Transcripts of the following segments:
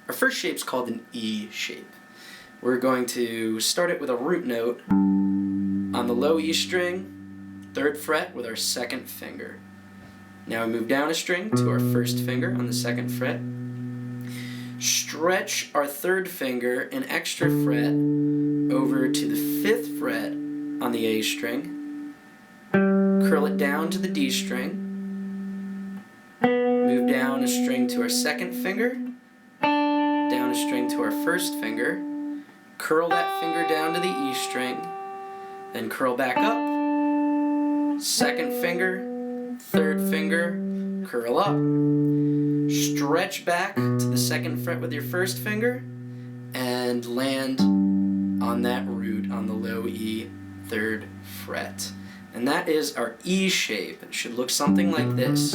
Our first shape is called an E shape. We're going to start it with a root note on the low E string, 3rd fret with our 2nd finger. Now we move down a string to our 1st finger on the 2nd fret. Stretch our 3rd finger an extra fret over to the 5th fret on the A string. Curl it down to the D string. Move down a string to our 2nd finger. Down a string to our 1st finger. Curl that finger down to the E string. Then curl back up. 2nd finger. 3rd finger, curl up, stretch back to the 2nd fret with your 1st finger, and land on that root on the low E 3rd fret. And that is our E shape. It should look something like this.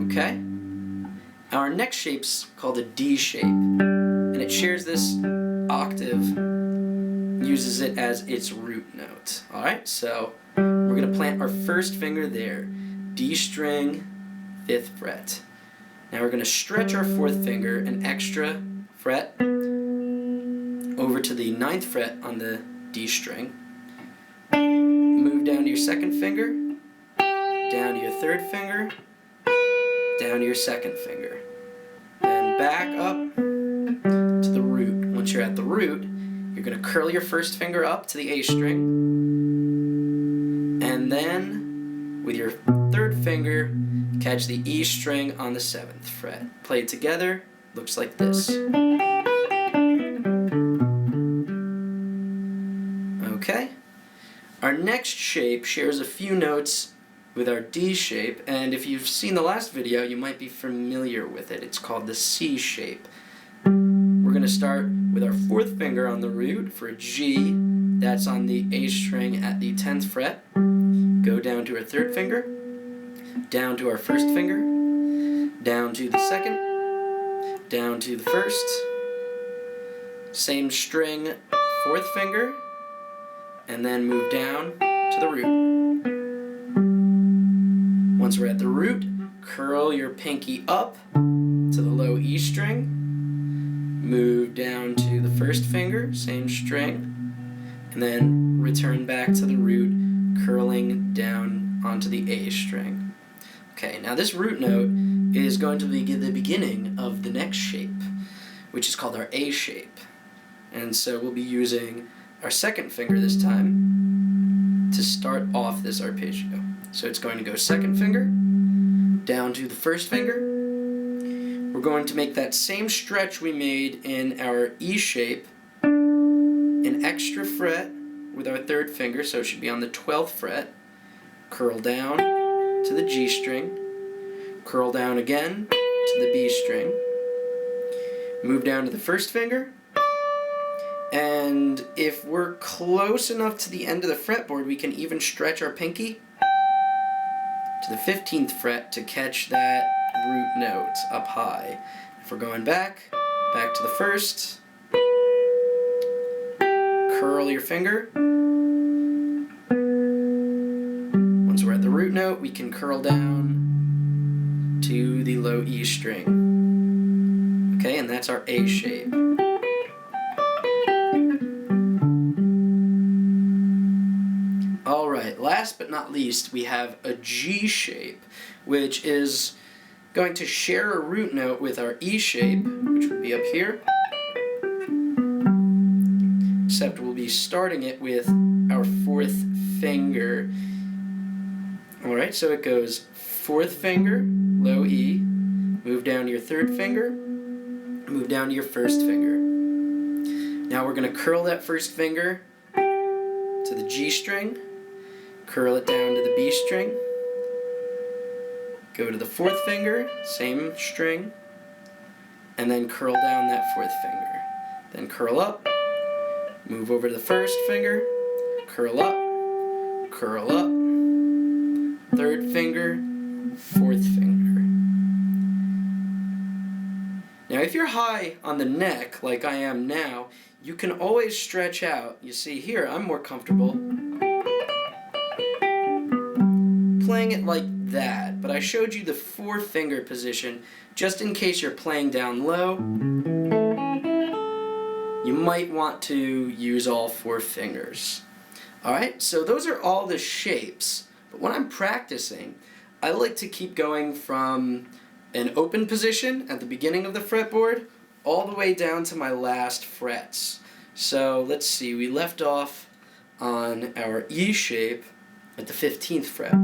Okay? Our next shape's called a D shape, and it shares this octave, uses it as its root note. Alright, so we're going to plant our 1st finger there, D string, 5th fret. Now we're going to stretch our 4th finger an extra fret over to the 9th fret on the D string. Move down to your 2nd finger, down to your 3rd finger, down to your 2nd finger. Then back up to the root. Once you're at the root, you're going to curl your 1st finger up to the A string, and then with your 3rd finger, catch the E string on the 7th fret. Play it together, looks like this. Okay? Our next shape shares a few notes with our D shape, and if you've seen the last video, you might be familiar with it. It's called the C shape. We're going to start with our 4th finger on the root for a G. That's on the A string at the 10th fret. Go down to our 3rd finger, down to our 1st finger, down to the 2nd, down to the 1st, same string, 4th finger, and then move down to the root. Once we're at the root, curl your pinky up to the low E string. Move down to the 1st finger, same string, and then return back to the root, curling down onto the A string. Okay, now this root note is going to be the beginning of the next shape, which is called our A shape. And so we'll be using our 2nd finger this time to start off this arpeggio. So it's going to go 2nd finger, down to the 1st finger. We're going to make that same stretch we made in our E shape, an extra fret with our 3rd finger, so it should be on the 12th fret. Curl down to the G string, curl down again to the B string, move down to the 1st finger, and if we're close enough to the end of the fretboard, we can even stretch our pinky to the 15th fret to catch that root note up high. If we're going back to the 1st, curl your finger. Once we're at the root note, we can curl down to the low E string. Okay, and that's our A shape. Alright, last but not least, we have a G shape, which is going to share a root note with our E shape, which would be up here, except we'll be starting it with our 4th finger. Alright, so it goes 4th finger, low E, move down to your 3rd finger, move down to your 1st finger. Now we're going to curl that 1st finger to the G string, curl it down to the B string, go to the 4th finger, same string, and then curl down that 4th finger. Then curl up, move over to the 1st finger, curl up, 3rd finger, 4th finger. Now if you're high on the neck, like I am now, you can always stretch out. You see here, I'm more comfortable playing it like that, but I showed you the 4-finger position just in case you're playing down low. You might want to use all 4 fingers. Alright, so those are all the shapes, but when I'm practicing, I like to keep going from an open position at the beginning of the fretboard all the way down to my last frets. So let's see, we left off on our E shape at the 15th fret.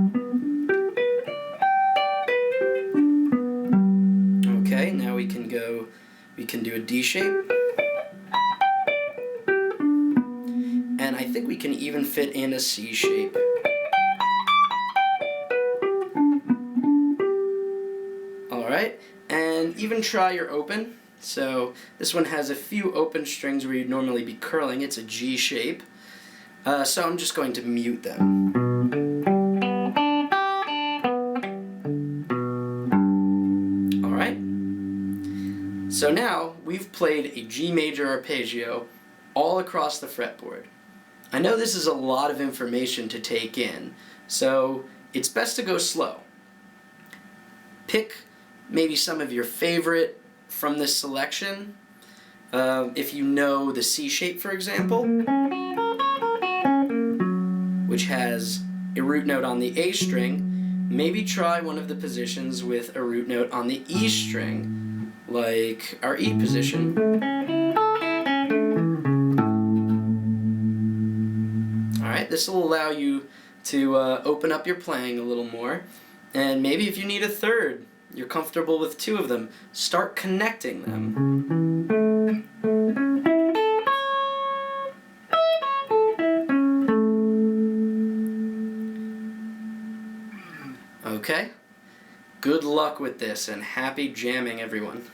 Okay, now we can do a D shape. And I think we can even fit in a C shape. Alright, and even try your open. So this one has a few open strings where you'd normally be curling. It's a G shape. So I'm just going to mute them. Alright. So now we've played a G major arpeggio all across the fretboard. I know this is a lot of information to take in, so it's best to go slow. Pick maybe some of your favorite from this selection. If you know the C shape, for example, which has a root note on the A string, maybe try one of the positions with a root note on the E string, like our E position. Alright, this will allow you to open up your playing a little more, and maybe if you need a third, you're comfortable with 2 of them, start connecting them. Okay, good luck with this and happy jamming, everyone.